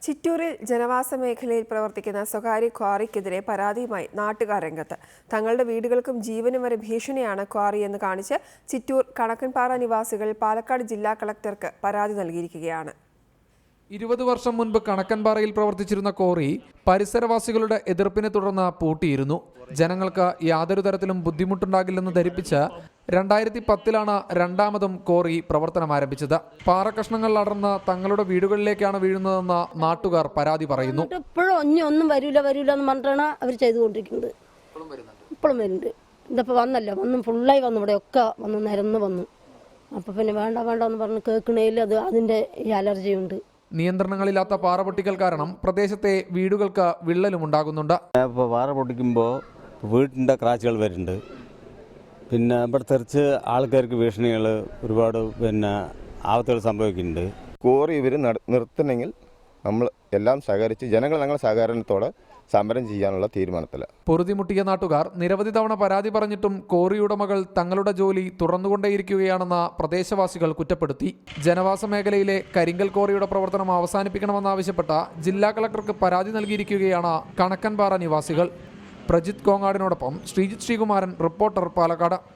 ചിറ്റൂരിൽ ജനവാസ മേഖലയിൽ പ്രവർത്തിക്കുന്ന സ്വകാര്യ ക്വാറിക്കെതിരെ പരാതിയുമായി നാട്ടുകാർ രംഗത്ത്. തങ്ങളുടെ വീടുകൾക്കും ജീവനും വരെ ഭീഷണിയാണ് ക്വാറിയെന്ന് കാണിച്ച് ചിറ്റൂർ കണക്കൻപാറ നിവാസികൾ പാലക്കാട് ജില്ലാ കളക്ടർക്ക് പരാതി നൽകിയിരിക്കുകയാണ്. 20 വർഷം മുൻപ് കണക്കൻപാറയിൽ പ്രവർത്തിച്ചിരുന്ന ക്വാറി പരിസരവാസികളുടെ എതിർപ്പിനെ തുടർന്ന് പൂട്ടിയിരുന്നു. ജനങ്ങൾക്ക് യാതൊരു തരത്തിലും ബുദ്ധിമുട്ടുണ്ടാകില്ലെന്ന് ധരിപ്പിച്ച് 2010-ലാണ് രണ്ടാമതും ക്വാറി പ്രവർത്തനം ആരംഭിച്ചത്. പാറക്കഷ്ണങ്ങൾ അടർന്ന് തങ്ങളുടെ വീടുകളിലേക്കാണ് വീഴുന്നതെന്ന് നാട്ടുകാർ പരാതി പറയുന്നു. ഇപ്പോഴും ഒന്നും വരില്ല എന്ന് പറഞ്ഞിട്ടാണ് അവർ ചെയ്തുകൊണ്ടിരിക്കുന്നത്. ഇപ്പോഴും വരുന്നുണ്ട്. ഇതിപ്പോൾ വന്നും ഫുള്ളായി വന്നു, ഇവിടെ ഒക്കെ വന്ന് നിരന്ന് വന്നു. അപ്പോൾ പിന്നെ വേണ്ട എന്ന് പറഞ്ഞ് കേൾക്കണേൽ അതിൻ്റെ ഈ അലർജിയുണ്ട്. നിയന്ത്രണങ്ങളില്ലാത്ത പാറ പൊട്ടിക്കൽ കാരണം പ്രദേശത്തെ വീടുകൾക്ക് വിള്ളലും ഉണ്ടാകുന്നുണ്ട്. ഇപ്പോൾ പാറ പൊട്ടിക്കുമ്പോൾ വീട്ടിൻ്റെ ക്രാച്ചുകൾ വരുന്നുണ്ട്. പിന്നെ ഇവിടെ തെറിച്ച് ആൾക്കാർക്ക് ഭീഷണികൾ ഒരുപാട് ആപത്തുകൾ സംഭവിക്കുന്നുണ്ട്. ക്വാറി ഇവർ നിർത്തണമെങ്കിൽ നമ്മൾ എല്ലാം സഹകരിച്ച് ജനങ്ങൾ ഞങ്ങളുടെ സഹകരണത്തോടെ സമരം ചെയ്യാനുള്ള തീരുമാനത്തിലാണ്. പൊറുതിമുട്ടിയ നാട്ടുകാർ നിരവധി തവണ പരാതി പറഞ്ഞിട്ടും ക്വാറി ഉടമകൾ തങ്ങളുടെ ജോലി തുറന്നുകൊണ്ടേയിരിക്കുകയാണെന്ന് പ്രദേശവാസികൾ കുറ്റപ്പെടുത്തി. ജനവാസ മേഖലയിലെ കരിങ്കൽ ക്വാറിയുടെ പ്രവർത്തനം അവസാനിപ്പിക്കണമെന്നാവശ്യപ്പെട്ട ജില്ലാ കളക്ടർക്ക് പരാതി നൽകിയിരിക്കുകയാണ് കണക്കൻപാറ നിവാസികൾ. പ്രജിത് കോങ്ങാടിനോടൊപ്പം ശ്രീജിത് ശ്രീകുമാരൻ, റിപ്പോർട്ടർ, പാലക്കാട്.